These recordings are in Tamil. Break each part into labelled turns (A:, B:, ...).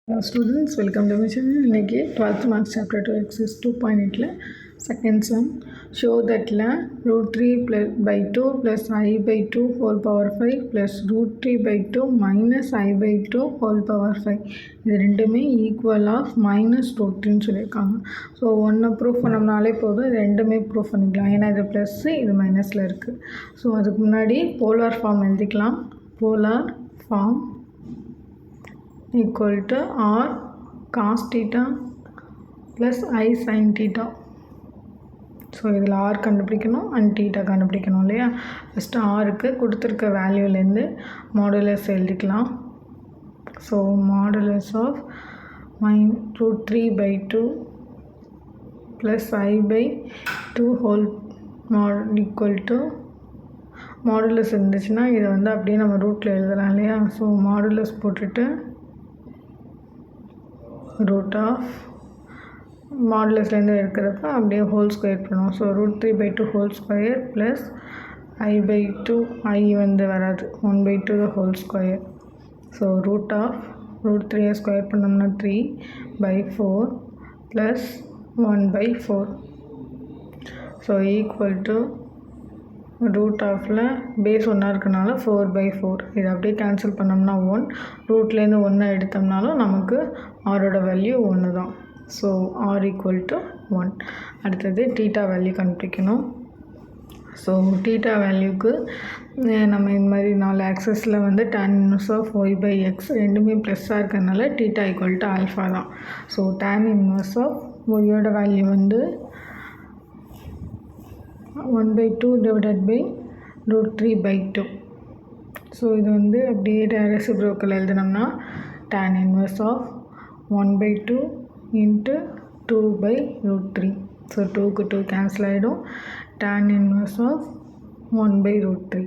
A: Hello students, welcome to my channel. இன்னைக்கு 12th marks chapter 2 exercise 2.8ல second sum show that root 3 by 2 plus I by 2 whole power 5 plus root 3 by 2 minus I by 2 whole power 5 இது ரெண்டுமே equal of minus root 3 சொல்லியிருக்காங்க. ஸோ ஒன்று ப்ரூஃப் பண்ணோம்னாலே போதும், இது ரெண்டுமே ப்ரூஃப் பண்ணிக்கலாம். ஏன்னா இது ப்ளஸ்ஸு இது மைனஸில் இருக்குது. ஸோ அதுக்கு முன்னாடி போலார் ஃபார்ம் எழுதிக்கலாம். Polar form equal to r cos theta plus I sin theta. So இதில் ஆர் கண்டுபிடிக்கணும் அண்ட் தீட்டா கண்டுபிடிக்கணும் இல்லையா. ஃபஸ்ட்டு ஆருக்கு கொடுத்துருக்க வேல்யூலேருந்து மாடுலஸ் எழுதிக்கலாம். So modulus of root 3 by 2 plus I by 2 whole equal to modulus இருந்துச்சுன்னா இதை வந்து அப்படியே நம்ம ரூட்டில் எழுதலாம் இல்லையா. ஸோ மாடுலஸ் போட்டுட்டு root of மாடுலஸ்லேருந்து இருக்கிறப்ப அப்படியே ஹோல் ஸ்கொயர் பண்ணுவோம். So root 3 by 2 whole square plus I by 2 I வந்து வராது 1 by 2 the whole square. So root of root 3 square பண்ணோம்னா 3 by 4 plus 1 by 4. So equal to root ஆஃபில் பேஸ் ஒன்றா இருக்கனால 4 by 4. இதை அப்படியே கேன்சல் பண்ணோம்னா 1. ரூட்லேருந்து 1 எடுத்தோம்னாலும் நமக்கு ஆரோட வேல்யூ 1 தான். So r equal to 1. அடுத்தது தீட்டா வேல்யூ கண்டுபிடிக்கணும். ஸோ தீட்டா வேல்யூக்கு நம்ம இந்த மாதிரி 4 ஆக்சஸில் வந்து tan inverse of y by x ரெண்டுமே ப்ளஸ்ஸாக இருக்கிறதுனால தீட்டா ஈக்குவல் டு ஆல்ஃபா தான். ஸோ tan inverse of ஒய்யோட வேல்யூ வந்து 1 by 2 divided by root 3 by 2. So இது வந்து அப்படியே reciprocal எழுதினோம்னா tan inverse of 1 by 2 into 2 by root 3. So 2க்கு 2 கேன்சல் ஆகிடும். tan inverse of 1 by root 3.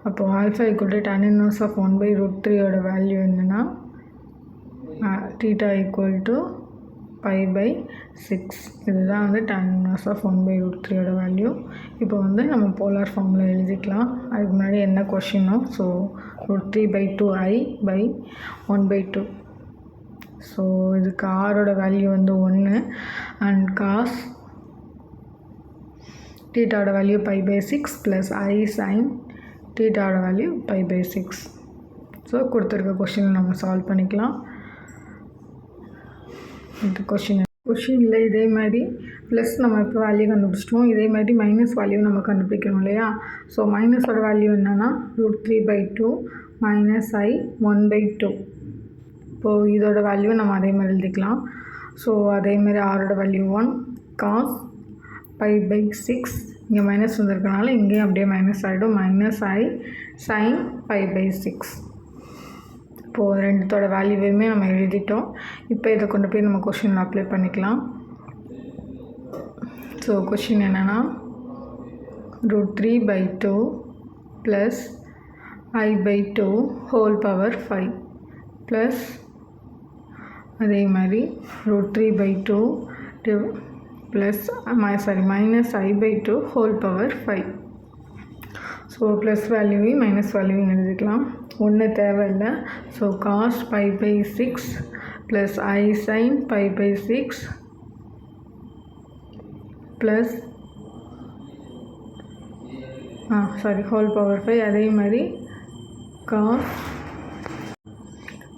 A: அப்போது alpha equal to tan inverse of 1 by root 3யோட வேல்யூ என்னென்னா theta equal to pi by 6. இதுதான் வந்து tan inverse of 1 by root 3யோட வேல்யூ. இப்போ வந்து நம்ம போலார் ஃபார்மில் எழுதிக்கலாம். அதுக்கு முன்னாடி என்ன கொஷினோ. So root 3 by 2 I by 1 by 2. So இதுக்கு ஆரோட வேல்யூ வந்து 1 அண்ட் காஸ் தீட்டாவோட value pi by 6 plus I sin தீட்டாவோட வேல்யூ pi by 6. ஸோ கொடுத்துருக்க கொஷினை நம்ம சால்வ் பண்ணிக்கலாம். இந்த கொஷினில் இதே மாதிரி ப்ளஸ் நம்ம இப்போ வேல்யூ கண்டுபிடிச்சிட்டோம். இதே மாதிரி மைனஸ் வேல்யூ நம்ம கண்டுபிடிக்கணும் இல்லையா. ஸோ மைனஸோட வேல்யூ என்னென்னா root 3 by 2 minus I 1 by 2. இப்போது இதோட வேல்யூ நம்ம அதே மாதிரி எழுதிக்கலாம். ஸோ அதேமாதிரி ஆரோட வேல்யூ 1 cos pi by 6. இங்கே மைனஸ் வந்திருக்கனால இங்கேயும் அப்படியே மைனஸ் ஆகிடும். minus I sin pi by 6. இப்போது ரெண்டுத்தோட வேல்யூவையுமே நம்ம எழுதிட்டோம். இப்போ இதை கொண்டு போய் நம்ம கொஷினில் அப்ளை பண்ணிக்கலாம். ஸோ கொஷின் என்னென்னா root 3 by 2 ப்ளஸ் I by 2 whole power 5 plus அதே மாதிரி root 3 by 2 plus minus I by 2 whole power 5. So plus வேல்யூவையும் மைனஸ் வேல்யூவையும் எழுதிக்கலாம். ஒன்று தேவையில்லை. So cos pi by 6 plus I sin pi by 6 plus whole power 5. அதே மாதிரி cos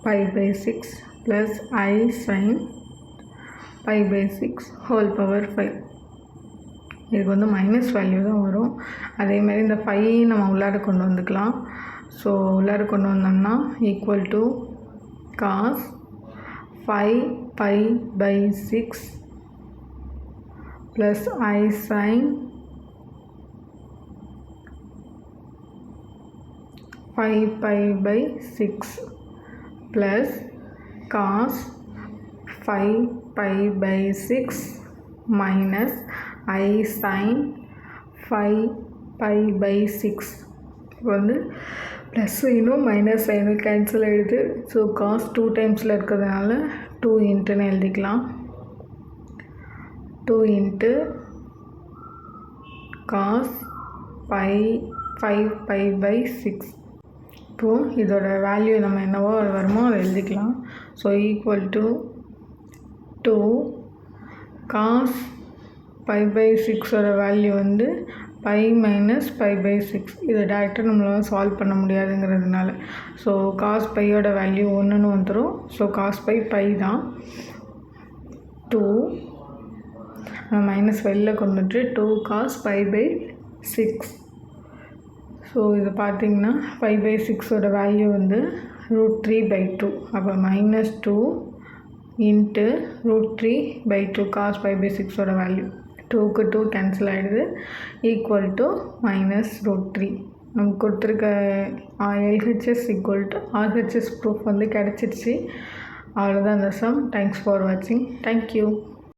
A: pi by 6 plus I sin pi by 6 whole power 5. இதுக்கு வந்து மைனஸ் வேல்யூ தான் வரும். அதேமாதிரி இந்த 5 நம்ம உள்ளார கொண்டு வந்துக்கலாம். ஸோ உள்ளார கொண்டு வந்தோம்னா equal to cos 5 pi by 6 plus I sin 5 pi by 6 plus cos 5 pi by 6 minus I sin 5 pi by 6. இப்போ வந்து ப்ளஸ் சைனும் மைனஸ் சைனும் கேன்சல் ஆகிடுது. ஸோ காஸ் 2 டைம்ஸில் இருக்கிறதுனால 2 இன்ட்டுன்னு எழுதிக்கலாம். 2 இன்ட்டு காஸ் 5 pi by 6 இப்போது இதோட வேல்யூ நம்ம என்னவோ அது வருமோ அதை எழுதிக்கலாம். So equal to 2 cos π/6 value வந்து π மைனஸ் π/6. இதை டேரெக்டாக நம்மளால் சால்வ் பண்ண முடியாதுங்கிறதுனால ஸோ cos πயோட வேல்யூ 1ன்னு வந்துடும். ஸோ cos π தான் 2 மைனஸ் வெளில கொண்டுட்டு 2 cos π/6. ஸோ இது பார்த்திங்கன்னா π/6 வேல்யூ வந்து √3/2. அப்போ -2 இன்ட்டு √3/2 cos π/6 வேல்யூ 2க்கு 2 கேன்சல் ஆகிடுது ஈக்குவல் டு -√3. நமக்கு கொடுத்துருக்க LHS equal to RHS proof வந்து கிடச்சிருச்சு. அவ்வளோதான் இந்த சம். தேங்க்ஸ் ஃபார் வாட்சிங். தேங்க்யூ.